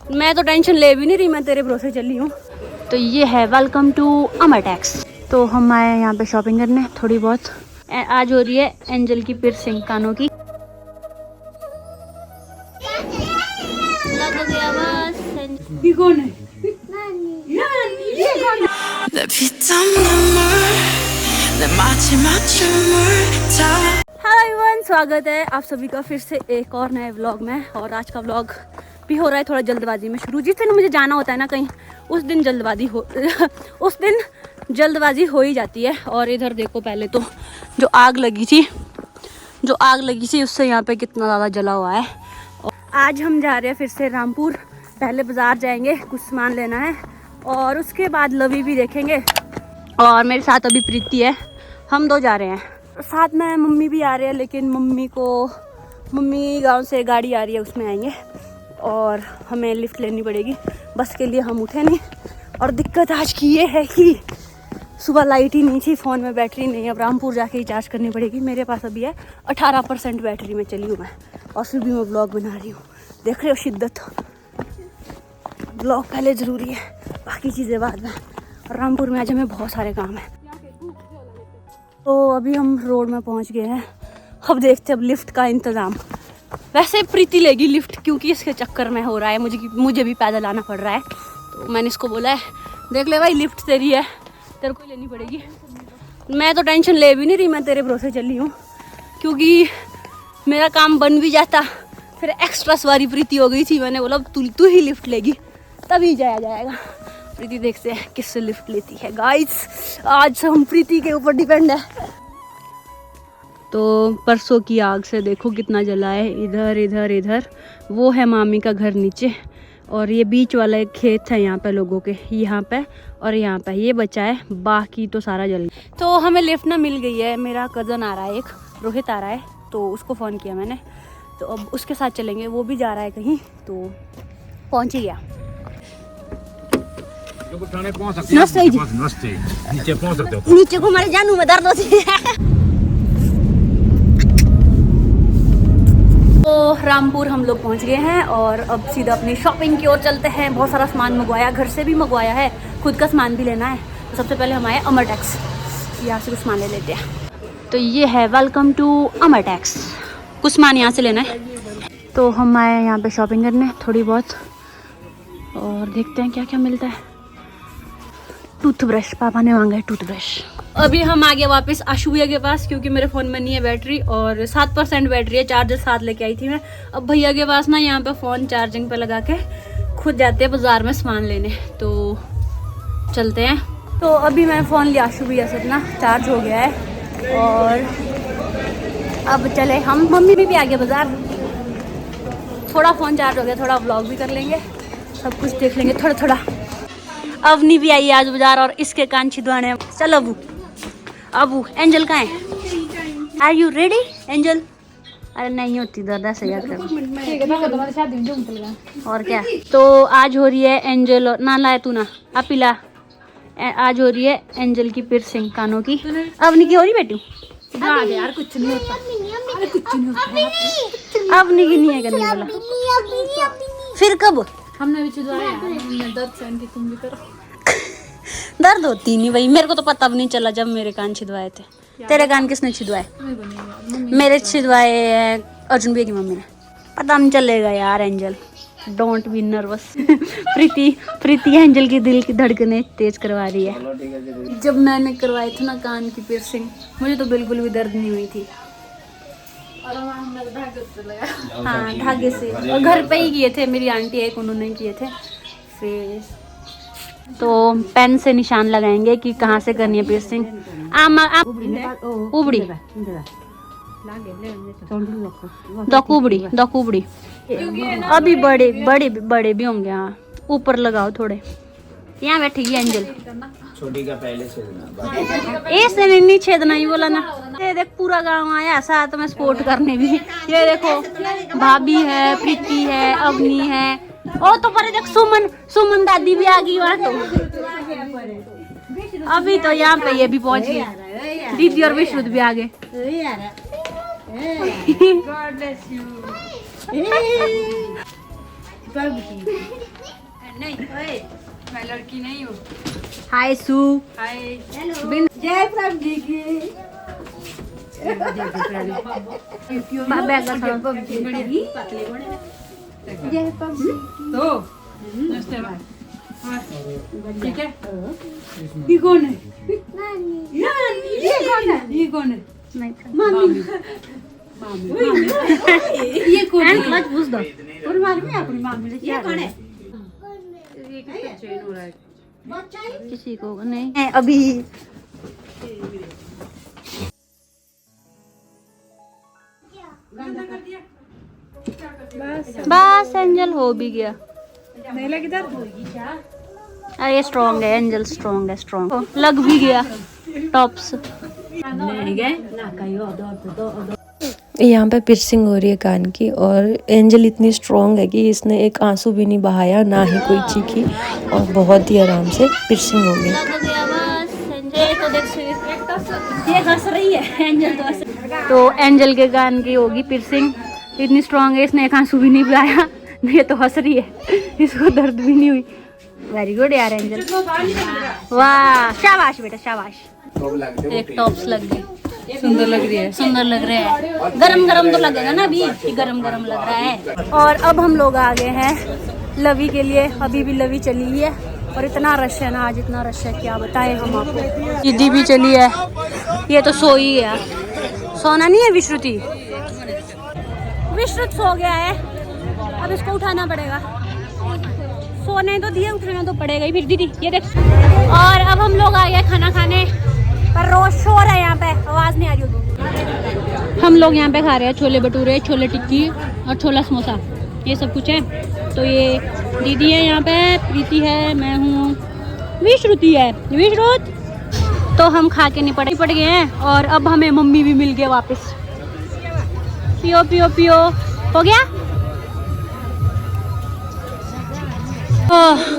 मैं तो टेंशन ले भी नहीं रही, मैं तेरे भरोसे चली हूँ। तो ये है वेलकम टू अमर टैक्स। तो हम आए हैं यहाँ पे शॉपिंग करने थोड़ी बहुत। आज हो रही है एंजल की पियर्सिंग कानों की। लग गया बस। ये कौन है? हेलो एवरीवन, स्वागत है आप सभी का फिर से एक और नए व्लॉग में। और आज का व्लॉग भी हो रहा है थोड़ा जल्दबाजी में शुरू। जिस दिन मुझे जाना होता है ना कहीं, उस दिन जल्दबाजी हो ही जाती है। और इधर देखो, पहले तो जो आग लगी थी उससे यहाँ पे कितना ज़्यादा जला हुआ है। और आज हम जा रहे हैं फिर से रामपुर। पहले बाज़ार जाएंगे, कुछ सामान लेना है और उसके बाद लवी भी देखेंगे। और मेरे साथ अभी प्रीति है, हम दो जा रहे हैं। साथ में मम्मी भी आ रहे हैं, लेकिन मम्मी गांव से गाड़ी आ रही है, उसमें आएंगे और हमें लिफ्ट लेनी पड़ेगी। बस के लिए हम उठे नहीं। और दिक्कत आज की ये है कि सुबह लाइट ही नहीं थी, फ़ोन में बैटरी नहीं। अब रामपुर जाके ही चार्ज करनी पड़ेगी। मेरे पास अभी है 18% बैटरी में चली हूँ मैं, और फिर भी मैं ब्लॉग बना रही हूँ। देख रहे हो शिद्दत। ब्लॉग पहले ज़रूरी है, बाकी चीज़ें बाद में। और रामपुर में आज हमें बहुत सारे काम हैं। तो अभी हम रोड में पहुंच गए हैं। अब देखते हैं अब लिफ्ट का इंतज़ाम। वैसे प्रीति लेगी लिफ्ट, क्योंकि इसके चक्कर में हो रहा है, मुझे भी पैदल आना पड़ रहा है। तो मैंने इसको बोला है, देख ले भाई लिफ्ट तेरी है, तेरे को लेनी पड़ेगी। मैं तो टेंशन ले भी नहीं रही, मैं तेरे भरोसे चली हूँ, क्योंकि मेरा काम बन भी जाता। फिर एक्स्ट्रा सवारी प्रीति हो गई थी, मैंने बोला तू ही लिफ्ट लेगी तभी जाया जाएगा। प्रीति देखते हैं किससे लिफ्ट लेती है। गाइस, आज हम प्रीति के ऊपर डिपेंड है। तो परसों की आग से देखो कितना जला है। इधर वो है मामी का घर नीचे, और ये बीच वाला एक खेत है यहाँ पे लोगों के, यहाँ पे और यहाँ पे ये बचा है, बाकी तो सारा जल गया। तो हमें लिफ्ट ना मिल गई है। मेरा कज़न आ रहा है, एक रोहित आ रहा है, तो उसको फ़ोन किया मैंने, तो अब उसके साथ चलेंगे। वो भी जा रहा है कहीं, तो पहुँच ही गया। नमस्ते जी। नीचे पहुंच सकते हो? नीचे को हमारे जानू में दर्द होती है। तो रामपुर हम लोग पहुंच गए हैं और अब सीधा अपनी शॉपिंग की ओर चलते हैं। बहुत सारा सामान मंगवाया, घर से भी मंगवाया है, खुद का सामान भी लेना है। तो सबसे पहले हम आए अमर टैक्स, यहाँ से कुछ सामान ले लेते हैं। तो ये है वेलकम टू अमर टैक्स, कुछ सामान यहाँ से लेना है। तो हम आए यहाँ पे शॉपिंग करने थोड़ी बहुत, और देखते हैं क्या क्या मिलता है। टूथब्रश, पापा ने मांगा है टूथब्रश। अभी हम आ गए वापस आशु भैया के पास, क्योंकि मेरे फ़ोन में नहीं है बैटरी और 7% बैटरी है। चार्जर साथ लेके आई थी मैं। अब भैया के पास ना यहाँ पे फ़ोन चार्जिंग पे लगा के खुद जाते हैं बाज़ार में सामान लेने। तो चलते हैं। तो अभी मैं फ़ोन लिया आशु भैया से, अपना चार्ज हो गया है और अब चले हम। मम्मी भी आ गया बाज़ार, थोड़ा फ़ोन चार्ज हो गया, थोड़ा व्लॉग भी कर लेंगे, सब कुछ देख लेंगे थोड़ा थोड़ा। अवनी भी आई आज बाजार और इसके कान छिदवाने। चलो अबू एंजल कहाँ है? Are you ready Angel? अरे नहीं होती दादा से याद कर। और क्या। तो आज हो रही है एंजल और ना लाए तू ना अपिला। आज हो रही है एंजल की पियर्सिंग कानों की। अवनी की हो रही बेटू? यार कुछ नहीं होता, अरे कुछ नहीं होता। अवनी की नहीं है करने वाला। फिर कब? हमने भी छिदवाया यार, दर्द सहन की तुम भी करो। दर्द होती नहीं भाई, मेरे को तो पता भी नहीं चला जब मेरे कान छिदवाए थे। तेरे कान किसने छिदवाए? मेरे छिदवाए अर्जुन भैया की मम्मी ने। पता नहीं चलेगा यार angel, don't be nervous. Preeti angel की दिल की धड़कनें तेज करवा रही है। जब मैंने करवाए थे ना कान की पियर्सिंग, मुझे तो बिल्कुल भी दर्द नहीं हुई थी। हाँ धागे से, और घर पे ही किए थे, मेरी आंटी एक उन्होंने किए थे। फिर तो पेन से निशान लगाएंगे कि कहाँ से करनी है पियर्सिंग। उबड़ी दकुबड़ी अभी बड़े भी होंगे। हाँ ऊपर लगाओ थोड़े। यहाँ बैठेगी एंजल। छोटी का पहले छेदना, ऐसे नहीं छेदना ही बोला ना। ये देख पूरा गांव आया साथ में सपोर्ट करने भी। ये देखो भाभी है, प्रीति है, अवनी है, और तो पर देख सुमन दादी भी आ गई वहाँ। तो अभी तो यहाँ पे ये भी पहुँच गई, दीदी और विश्रुत भी आ गए। नहीं, मैं लड़की नहीं हूँ। हाय सू। हाय। हेलो। जय प्रभु जी की। जय प्रभु तो ठीक है। ये कौन है? ये कौन है? ये कौन है? मामी। ये कौन है? मत पूछ दो। और मामी अपनी मामी ने क्या कौन है? ये किसका चेन हो रहा है? किसी को नहीं अभी। बस एंजल हो भी गया। अरे स्ट्रॉन्ग है एंजल, स्ट्रॉन्ग है, स्ट्रॉन्ग लग भी गया टॉप्स। यहाँ पे पिर्सिंग हो रही है कान की, और एंजल इतनी स्ट्रॉन्ग है कि इसने एक आंसू भी नहीं बहाया, ना ही कोई चीखी, और बहुत ही आराम से पिर्सिंग हो गई। ये हंस रही है एंजल तो एंजल के कान की होगी पिर्सिंग। इतनी स्ट्रॉन्ग है, इसने एक आंसू भी नहीं बहाया, ये तो हंस रही है, इसको दर्द भी नहीं हुई। वेरी गुड यार एंजल, वाह शाबाश बेटा शाबाश। एक टॉप्स लग गई, सुंदर लग रही है, सुंदर लग रहा है। गरम गरम तो लगेगा ना अभी, गरम गरम लग रहा है। और अब हम लोग आ गए हैं लवी के लिए। अभी भी लवी चली है और इतना रश है ना आज, इतना रश है क्या बताएं हम आपको। दीदी भी चली है, ये तो सोई है, सोना नहीं है विश्रुति। विश्रुत सो गया है, अब इसको उठाना पड़ेगा। सोने तो दिए, उठाना तो पड़ेगा ही फिर दीदी। ये देख। और अब हम लोग आ गए खाना खाने, पर रोज शोर है यहाँ पे, आवाज नहीं आ रही होगी। हम लोग यहाँ पे खा रहे हैं छोले भटूरे, छोले टिक्की और छोला समोसा, ये सब कुछ है। तो ये दीदी है यहाँ पे, प्रीति है, मैं हूँ, विश्रुति है, विश्रुत। तो हम खा के निपट पड़ गए हैं और अब हमें मम्मी भी मिल गए वापस। पियो पियो पियो, हो गया।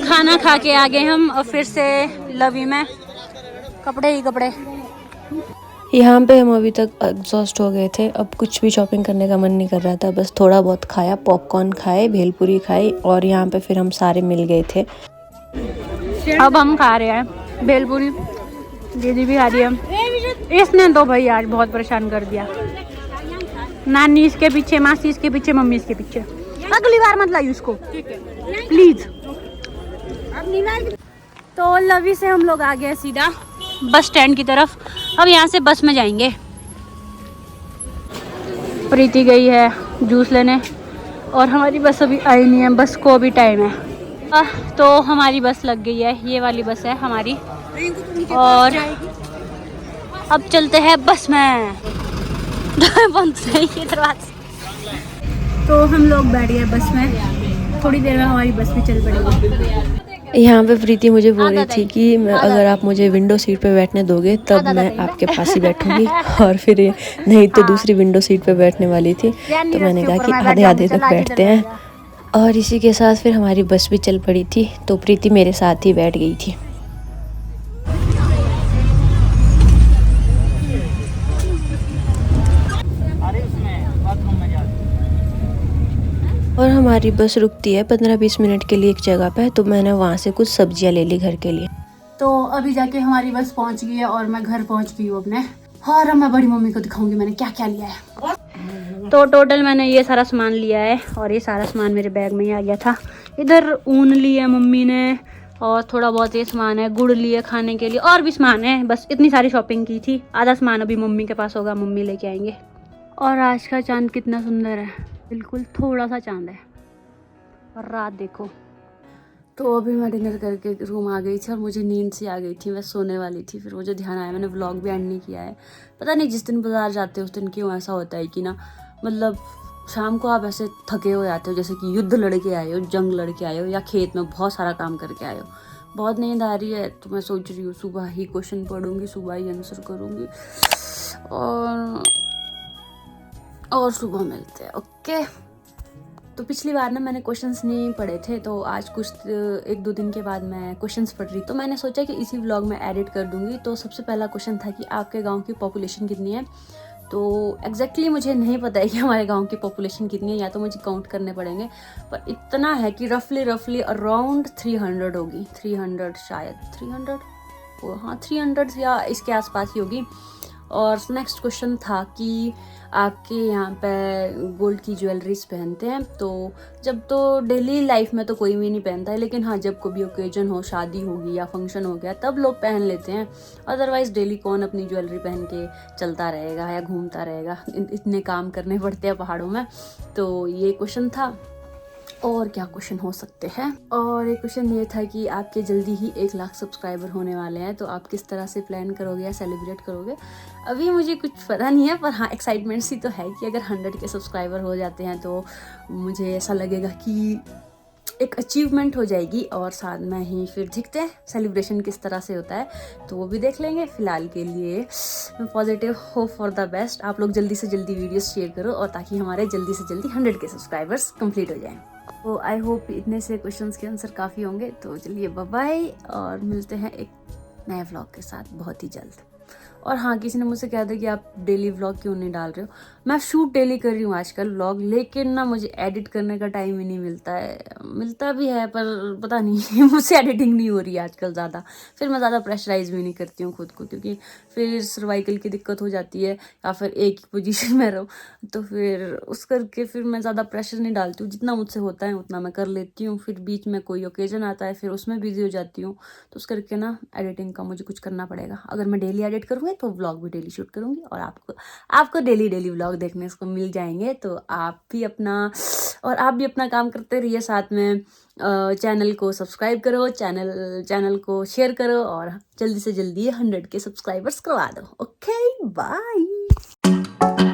खाना खा के आ गए हम और फिर से लवी में कपड़े ही कपड़े। यहाँ पे हम अभी तक एग्जॉस्ट हो गए थे, अब कुछ भी शॉपिंग करने का मन नहीं कर रहा था, बस थोड़ा बहुत खाया, पॉपकॉर्न खाए, भेलपुरी खाई, और यहाँ पे फिर हम सारे मिल गए थे। अब हम खा रहे हैं भेलपुरी, दीदी भी खा रही है। इसने तो भाई आज बहुत परेशान कर दिया, नानी इसके पीछे, मासी इसके पीछे, मम्मी इसके पीछे। अगली बार मत लाइए उसको प्लीज। तो लवी से हम लोग आ गए सीधा बस स्टैंड की तरफ। अब यहाँ से बस में जाएंगे। प्रीति गई है जूस लेने और हमारी बस अभी आई नहीं है, बस को भी टाइम है। तो हमारी बस लग गई है, ये वाली बस है हमारी, और अब चलते हैं बस में। बंद से ये दरवाजा। तो हम लोग बैठ गए बस में, थोड़ी देर में हमारी बस भी चल पड़ेगी। यहाँ पे प्रीति मुझे बोल रही थी कि अगर आप मुझे विंडो सीट पे बैठने दोगे तब मैं आपके पास ही बैठूंगी, और फिर नहीं तो दूसरी विंडो सीट पे बैठने वाली थी। तो मैंने कहा कि आधे आधे तक बैठते हैं, और इसी के साथ फिर हमारी बस भी चल पड़ी थी। तो प्रीति मेरे साथ ही बैठ गई थी। और हमारी बस रुकती है 15-20 मिनट के लिए एक जगह पे, तो मैंने वहाँ से कुछ सब्जियाँ ले ली घर के लिए। तो अभी जाके हमारी बस पहुँच गई है और मैं घर पहुँच गई हूँ अपने, और अब मैं बड़ी मम्मी को दिखाऊंगी मैंने क्या क्या लिया है। तो टोटल मैंने ये सारा सामान लिया है, और ये सारा सामान मेरे बैग में ही आ गया था। इधर ऊन लिया मम्मी ने, और थोड़ा बहुत ये सामान है, गुड़ लिए खाने के लिए, और भी सामान है। बस इतनी सारी शॉपिंग की थी, आधा सामान अभी मम्मी के पास होगा, मम्मी लेके आएंगे। और आज का चांद कितना सुंदर है, बिल्कुल थोड़ा सा चांद है, और रात देखो। तो अभी मैं डिनर करके रूम आ गई थी और मुझे नींद सी आ गई थी, मैं सोने वाली थी। फिर मुझे ध्यान आया, मैंने व्लॉग भी एंड नहीं किया है। पता नहीं जिस दिन बाजार जाते हो उस दिन क्यों ऐसा होता है कि ना, मतलब शाम को आप ऐसे थके हो जाते हो, जैसे कि युद्ध लड़के आए हो, जंग लड़के आए हो, या खेत में बहुत सारा काम करके आए हो। बहुत नींद आ रही है, तो मैं सोच रही हूँ सुबह ही क्वेश्चन पढ़ूंगी, सुबह ही आंसर करूँगी, और सुबह मिलते हैं। ओके। तो पिछली बार ना मैंने क्वेश्चंस नहीं पढ़े थे, तो आज कुछ 1-2 दिन के बाद मैं क्वेश्चंस पढ़ रही, तो मैंने सोचा कि इसी व्लॉग में एडिट कर दूंगी। तो सबसे पहला क्वेश्चन था कि आपके गांव की पॉपुलेशन कितनी है। तो एग्जैक्टली मुझे नहीं पता है कि हमारे गांव की पॉपुलेशन कितनी है, या तो मुझे काउंट करने पड़ेंगे, पर इतना है कि रफली अराउंड 300 होगी, 300 शायद 300, हाँ 300 या इसके आसपास ही होगी। और नेक्स्ट क्वेश्चन था कि आपके यहाँ पे गोल्ड की ज्वेलरीज पहनते हैं? तो जब तो डेली लाइफ में तो कोई भी नहीं पहनता है, लेकिन हाँ जब कोई ओकेजन हो, शादी होगी या फंक्शन हो गया, तब लोग पहन लेते हैं। अदरवाइज डेली कौन अपनी ज्वेलरी पहन के चलता रहेगा या घूमता रहेगा, इतने काम करने पड़ते हैं पहाड़ों में। तो ये क्वेश्चन था। और क्या क्वेश्चन हो सकते हैं? और एक क्वेश्चन ये था कि आपके जल्दी ही 1 लाख सब्सक्राइबर होने वाले हैं, तो आप किस तरह से प्लान करोगे या सेलिब्रेट करोगे? अभी मुझे कुछ पता नहीं है, पर हाँ एक्साइटमेंट सी तो है कि अगर 100 के सब्सक्राइबर हो जाते हैं तो मुझे ऐसा लगेगा कि एक अचीवमेंट हो जाएगी, और साथ में ही फिर देखते हैं सेलिब्रेशन किस तरह से होता है, तो वो भी देख लेंगे। फिलहाल के लिए मैं positive hope for the best. आप लोग जल्दी से जल्दी वीडियोस शेयर करो, और ताकि हमारे जल्दी से जल्दी 100 के सब्सक्राइबर्स कंप्लीट हो जाएं। तो आई होप इतने से क्वेश्चंस के आंसर काफ़ी होंगे। तो चलिए बाय बाय, और मिलते हैं एक नए व्लॉग के साथ बहुत ही जल्द। और हाँ, किसी ने मुझसे कहा था कि आप डेली व्लॉग क्यों नहीं डाल रहे हो? मैं शूट डेली कर रही हूँ आजकल व्लॉग, लेकिन ना मुझे एडिट करने का टाइम ही नहीं मिलता है। मिलता भी है पर पता नहीं मुझसे एडिटिंग नहीं हो रही है आजकल ज़्यादा। फिर मैं ज़्यादा प्रेशराइज भी नहीं करती हूँ खुद को, क्योंकि फिर सर्वाइकल की दिक्कत हो जाती है, या फिर एक ही पोजीशन में रहो, तो फिर उस करके फिर मैं ज़्यादा प्रेशर नहीं डालती हूँ। जितना मुझसे होता है उतना मैं कर लेती हूँ। फिर बीच में कोई ओकेजन आता है, फिर उसमें बिजी हो जाती हूँ, तो उस करके ना एडिटिंग का मुझे कुछ करना पड़ेगा। अगर मैं डेली एडिट करूँगी तो व्लॉग भी डेली शूट करूँगी, और आपको डेली व्लॉग देखने को मिल जाएंगे। तो आप भी अपना काम करते रहिए, साथ में चैनल को सब्सक्राइब करो, चैनल को शेयर करो, और जल्दी से जल्दी 100 के सब्सक्राइबर्स करवा दो। Okay bye.